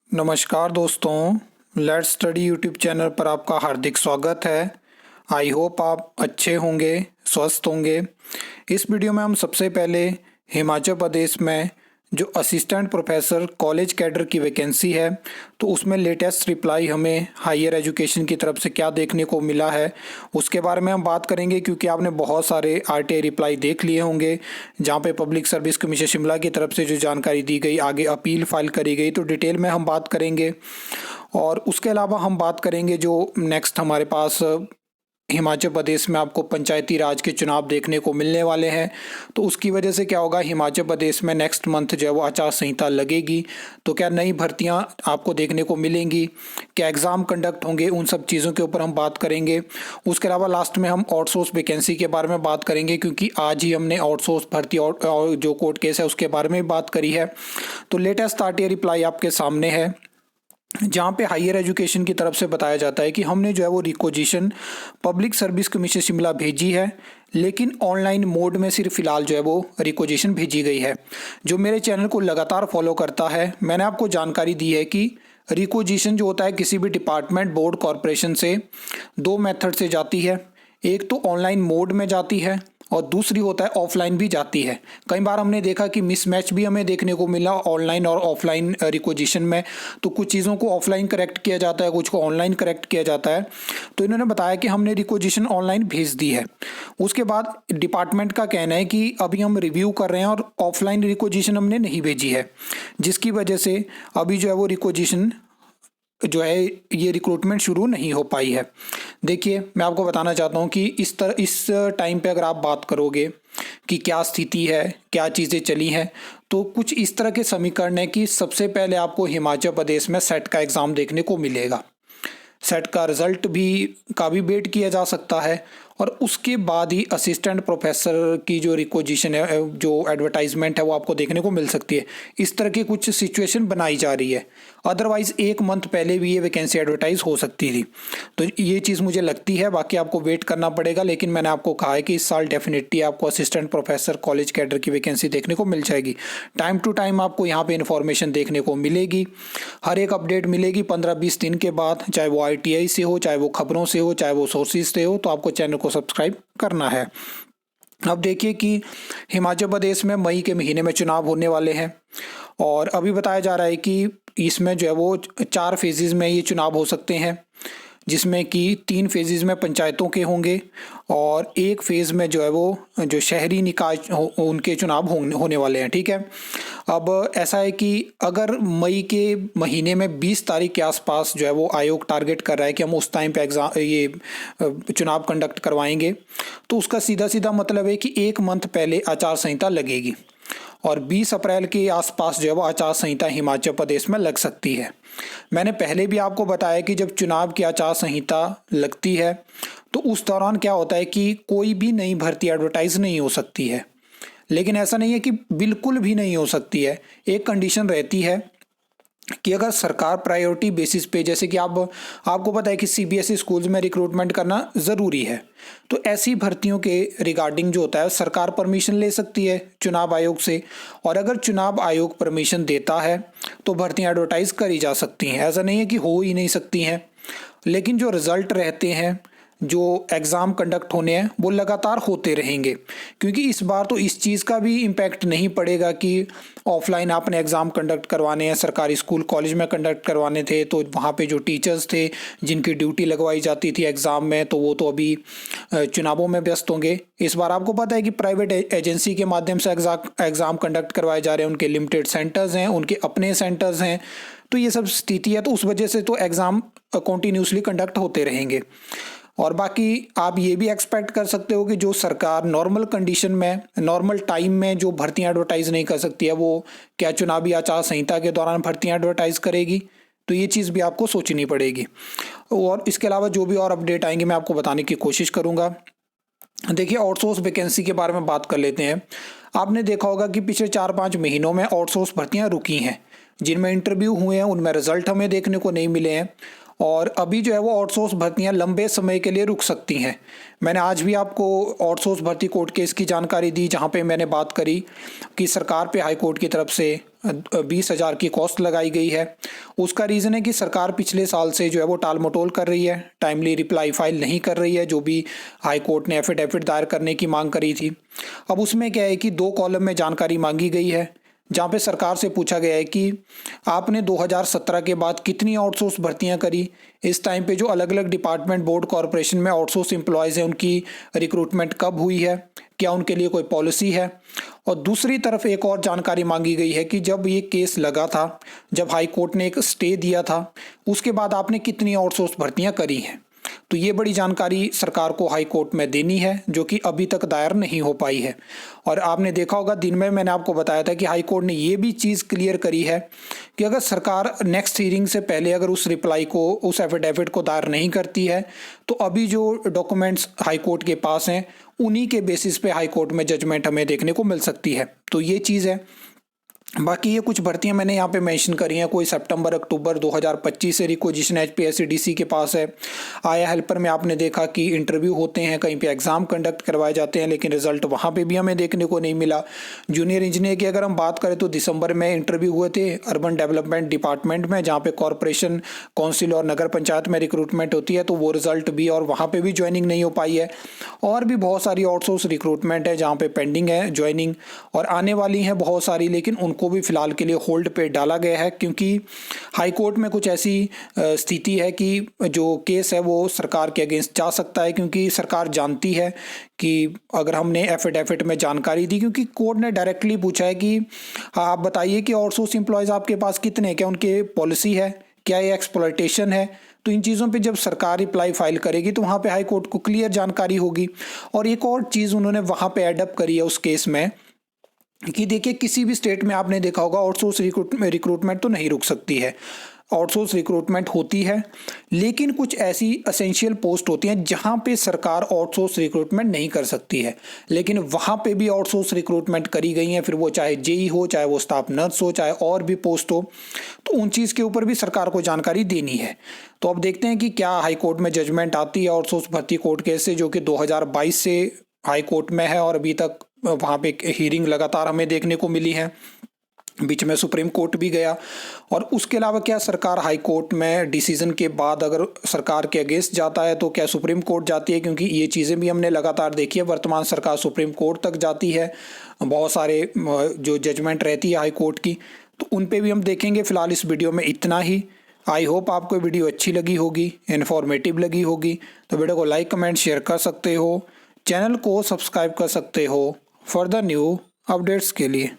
नमस्कार दोस्तों, let's study YouTube channel पर आपका हार्दिक स्वागत है। आई होप आप अच्छे होंगे, स्वस्थ होंगे। इस वीडियो में हम सबसे पहले हिमाचल प्रदेश में जो असिस्टेंट प्रोफेसर कॉलेज कैडर की वैकेंसी है, तो उसमें लेटेस्ट रिप्लाई हमें हायर एजुकेशन की तरफ से क्या देखने को मिला है उसके बारे में हम बात करेंगे। क्योंकि आपने बहुत सारे आरटीआई रिप्लाई देख लिए होंगे जहां पे पब्लिक सर्विस कमीशन शिमला की तरफ से जो जानकारी दी गई, आगे अपील फाइल करी गई, तो डिटेल में हम बात करेंगे। और उसके अलावा हम बात करेंगे जो नेक्स्ट हमारे पास हिमाचल प्रदेश में आपको पंचायती राज के चुनाव देखने को मिलने वाले हैं। तो उसकी वजह से क्या होगा, हिमाचल प्रदेश में नेक्स्ट मंथ जो है वो आचार संहिता लगेगी, तो क्या नई भर्तियां आपको देखने को मिलेंगी, क्या एग्ज़ाम कंडक्ट होंगे, उन सब चीज़ों के ऊपर हम बात करेंगे। उसके अलावा लास्ट में हम आउटसोर्स वैकेंसी के बारे में बात करेंगे, क्योंकि आज ही हमने आउटसोर्स भर्ती और जो कोर्ट केस है उसके बारे में बात करी है। तो लेटेस्ट आरटीआई रिप्लाई आपके सामने है, जहाँ पे हायर एजुकेशन की तरफ से बताया जाता है कि हमने जो है वो requisition public service commission Shimla भेजी है, लेकिन ऑनलाइन मोड में सिर्फ फिलहाल जो है वो रिक्वेजिशन भेजी गई है। जो मेरे चैनल को लगातार फॉलो करता है, मैंने आपको जानकारी दी है कि रिक्वेजिशन जो होता है किसी भी डिपार्टमेंट, बोर्ड, कॉरपोरेशन से दो मेथड से जाती है। एक तो ऑनलाइन मोड में जाती है और दूसरी होता है ऑफलाइन भी जाती है। कई बार हमने देखा कि मिसमैच भी हमें देखने को मिला ऑनलाइन और ऑफलाइन रिक्वेजिशन में। तो कुछ चीज़ों को ऑफलाइन करेक्ट किया जाता है, कुछ को ऑनलाइन करेक्ट किया जाता है। तो इन्होंने बताया कि हमने रिक्वेजिशन ऑनलाइन भेज दी है। उसके बाद डिपार्टमेंट का कहना है कि अभी हम रिव्यू कर रहे हैं और ऑफलाइन रिक्वेजिशन हमने नहीं भेजी है, जिसकी वजह से अभी जो है वो रिक्वेजिशन जो है ये रिक्रूटमेंट शुरू नहीं हो पाई है। देखिए, मैं आपको बताना चाहता हूँ कि इस टाइम पे अगर आप बात करोगे कि क्या स्थिति है, क्या चीज़ें चली हैं, तो कुछ इस तरह के समीकरण है कि सबसे पहले आपको हिमाचल प्रदेश में सेट का एग्ज़ाम देखने को मिलेगा। सेट का रिजल्ट भी का भी वेट किया जा सकता है, और उसके बाद ही असिस्टेंट प्रोफेसर की जो रिक्वेजिशन है, जो एडवर्टाइजमेंट है, वो आपको देखने को मिल सकती है। इस तरह की कुछ सिचुएशन बनाई जा रही है। अदरवाइज एक मंथ पहले भी ये वैकेंसी एडवर्टाइज हो सकती थी। तो ये चीज़ मुझे लगती है, बाकी आपको वेट करना पड़ेगा। लेकिन मैंने आपको कहा है कि इस साल डेफिनेटली आपको असिस्टेंट प्रोफेसर कॉलेज कैडर की वैकेंसी देखने को मिल जाएगी। टाइम टू टाइम आपको यहाँ पे इन्फॉर्मेशन देखने को मिलेगी, हर एक अपडेट मिलेगी 15-20 दिन के बाद, चाहे वो आरटीआई से हो, चाहे वो खबरों से हो, चाहे वो सोर्सेज से हो। तो आपको चैनल को सब्सक्राइब करना है। अब देखिए कि हिमाचल प्रदेश में मई के महीने में चुनाव होने वाले हैं, और अभी बताया जा रहा है कि इसमें जो है वो 4 फेजेस में ये चुनाव हो सकते हैं, जिसमें कि 3 फेजेस में पंचायतों के होंगे और एक फेज़ में जो है वो जो शहरी निकाय उनके चुनाव होने वाले हैं। ठीक है। अब ऐसा है कि अगर मई के महीने में 20 तारीख के आसपास जो है वो आयोग टारगेट कर रहा है कि हम उस टाइम पे एग्ज़ाम ये चुनाव कंडक्ट करवाएंगे, तो उसका सीधा सीधा मतलब है कि एक मंथ पहले आचार संहिता लगेगी, और 20 अप्रैल के आसपास जो है वो आचार संहिता हिमाचल प्रदेश में लग सकती है। मैंने पहले भी आपको बताया कि जब चुनाव की आचार संहिता लगती है, तो उस दौरान क्या होता है कि कोई भी नई भर्ती एडवर्टाइज नहीं हो सकती है। लेकिन ऐसा नहीं है कि बिल्कुल भी नहीं हो सकती है। एक कंडीशन रहती है कि अगर सरकार प्रायोरिटी बेसिस पे, जैसे कि आपको पता है कि सीबीएसई स्कूल्स में रिक्रूटमेंट करना ज़रूरी है, तो ऐसी भर्तियों के रिगार्डिंग जो होता है सरकार परमिशन ले सकती है चुनाव आयोग से, और अगर चुनाव आयोग परमिशन देता है तो भर्तियां एडवर्टाइज करी जा सकती हैं। ऐसा नहीं है कि हो ही नहीं सकती हैं। लेकिन जो रिज़ल्ट रहते हैं, जो एग्ज़ाम कंडक्ट होने हैं, वो लगातार होते रहेंगे, क्योंकि इस बार तो इस चीज़ का भी इम्पैक्ट नहीं पड़ेगा कि ऑफलाइन आपने एग्ज़ाम कंडक्ट करवाने हैं, सरकारी स्कूल कॉलेज में कंडक्ट करवाने थे, तो वहाँ पे जो टीचर्स थे जिनकी ड्यूटी लगवाई जाती थी एग्ज़ाम में, तो वो तो अभी चुनावों में व्यस्त होंगे। इस बार आपको पता है कि प्राइवेट एजेंसी के माध्यम से एग्ज़ाम कंडक्ट करवाए जा रहे हैं, उनके लिमिटेड सेंटर्स हैं, उनके अपने सेंटर्स हैं। तो ये सब स्थिति है, तो उस वजह से तो एग्ज़ाम कंटिन्यूसली कंडक्ट होते रहेंगे। और बाकी आप ये भी एक्सपेक्ट कर सकते हो कि जो सरकार नॉर्मल कंडीशन में, नॉर्मल टाइम में जो भर्तियां एडवर्टाइज नहीं कर सकती है, वो क्या चुनावी आचार संहिता के दौरान भर्तियां एडवर्टाइज करेगी? तो ये चीज़ भी आपको सोचनी पड़ेगी। और इसके अलावा जो भी और अपडेट आएंगे मैं आपको बताने की कोशिश करूँगा। देखिए, आउटसोर्स वैकेंसी के बारे में बात कर लेते हैं। आपने देखा होगा कि पिछले 4-5 महीनों में आउटसोर्स भर्तियां रुकी हैं। जिनमें इंटरव्यू हुए हैं उनमें रिजल्ट हमें देखने को नहीं मिले हैं, और अभी जो है वो आउटसोर्स भर्तियां लंबे समय के लिए रुक सकती हैं। मैंने आज भी आपको आउटसोर्स भर्ती कोर्ट केस की जानकारी दी, जहां पे मैंने बात करी कि सरकार पे हाई कोर्ट की तरफ से 20,000 की कॉस्ट लगाई गई है। उसका रीज़न है कि सरकार पिछले साल से जो है वो टाल मटोल कर रही है, टाइमली रिप्लाई फाइल नहीं कर रही है, जो भी हाई कोर्ट ने एफिडेविट दायर करने की मांग करी थी। अब उसमें क्या है कि 2 कॉलम में जानकारी मांगी गई है, जहाँ पे सरकार से पूछा गया है कि आपने 2017 के बाद कितनी आउटसोर्स भर्तियां करी, इस टाइम पे जो अलग अलग डिपार्टमेंट बोर्ड कॉरपोरेशन में आउटसोर्स एम्प्लॉयज़ हैं उनकी रिक्रूटमेंट कब हुई है, क्या उनके लिए कोई पॉलिसी है। और दूसरी तरफ एक और जानकारी मांगी गई है कि जब ये केस लगा था, जब हाई कोर्ट ने एक स्टे दिया था, उसके बाद आपने कितनी आउटसोर्स भर्तियां करी हैं। तो ये बड़ी जानकारी सरकार को हाई कोर्ट में देनी है, जो कि अभी तक दायर नहीं हो पाई है। और आपने देखा होगा दिन में मैंने आपको बताया था कि हाई कोर्ट ने ये भी चीज़ क्लियर करी है कि अगर सरकार नेक्स्ट हियरिंग से पहले अगर उस रिप्लाई को, उस एफिडेविट को दायर नहीं करती है, तो अभी जो डॉक्यूमेंट्स हाई कोर्ट के पास हैं उन्हीं के बेसिस पे हाई कोर्ट में जजमेंट हमें देखने को मिल सकती है। तो ये चीज़ है। बाकी ये कुछ भर्तियां मैंने यहाँ पे मेंशन करी हैं। कोई सितंबर अक्टूबर 2025 से रिक्वेजिशन एचपीएससी के पास है। आया हेल्पर में आपने देखा कि इंटरव्यू होते हैं, कहीं पे एग्ज़ाम कंडक्ट करवाए जाते हैं, लेकिन रिजल्ट वहाँ पे भी हमें देखने को नहीं मिला। जूनियर इंजीनियर की अगर हम बात करें तो दिसंबर में इंटरव्यू हुए थे अर्बन डेवलपमेंट डिपार्टमेंट में, जहाँ पे कॉरपोरेशन, काउंसिल और नगर पंचायत में रिक्रूटमेंट होती है, तो वो रिजल्ट भी और वहाँ पर भी ज्वाइनिंग नहीं हो पाई है। और भी बहुत सारी आउटसोर्स रिक्रूटमेंट है जहाँ पे पेंडिंग है ज्वाइनिंग, और आने वाली हैं बहुत सारी, लेकिन उनको भी फिलहाल के लिए होल्ड पे डाला गया है, क्योंकि हाई कोर्ट में कुछ ऐसी स्थिति है कि जो केस है वो सरकार के अगेंस्ट जा सकता है, क्योंकि सरकार जानती है कि अगर हमने एफिडेविट में जानकारी दी, क्योंकि कोर्ट ने डायरेक्टली पूछा है कि आप बताइए कि आउटसोर्स एम्प्लॉयज़ आपके पास कितने, क्या उनके पॉलिसी है, क्या ये एक्सप्लॉयटेशन है। तो इन चीज़ों पे जब सरकार रिप्लाई फाइल करेगी तो वहाँ पे हाई कोर्ट को क्लियर जानकारी होगी। और एक और चीज़ उन्होंने वहाँ पे एडअप करी है उस केस में कि देखिए, किसी भी स्टेट में आपने देखा होगा आउटसोर्स रिक्रूटमेंट तो नहीं रुक सकती है, आउटसोर्स रिक्रूटमेंट होती है, लेकिन कुछ ऐसी एसेंशियल पोस्ट होती हैं जहां पे सरकार आउटसोर्स रिक्रूटमेंट नहीं कर सकती है, लेकिन वहां पे भी आउटसोर्स रिक्रूटमेंट करी गई हैं। फिर वो चाहे जेई हो, चाहे वो स्टाफ नर्स हो, चाहे और भी पोस्ट हो, तो उन चीज़ के ऊपर भी सरकार को जानकारी देनी है। तो अब देखते हैं कि क्या हाई कोर्ट में जजमेंट आती है आउटसोर्स भर्ती कोर्ट केस से, जो कि 2022 से हाई कोर्ट में है और अभी तक वहाँ पे हियरिंग लगातार हमें देखने को मिली है। बीच में सुप्रीम कोर्ट भी गया। और उसके अलावा क्या सरकार हाई कोर्ट में डिसीजन के बाद अगर सरकार के अगेंस्ट जाता है तो क्या सुप्रीम कोर्ट जाती है, क्योंकि ये चीज़ें भी हमने लगातार देखी है। वर्तमान सरकार सुप्रीम कोर्ट तक जाती है, बहुत सारे जो जजमेंट रहती है हाई कोर्ट की, तो उन पे भी हम देखेंगे। फिलहाल इस वीडियो में इतना ही। आई होप आपको वीडियो अच्छी लगी होगी, इन्फॉर्मेटिव लगी होगी। तो वीडियो को लाइक, कमेंट, शेयर कर सकते हो, चैनल को सब्सक्राइब कर सकते हो फॉर द न्यू अपडेट्स के लिए।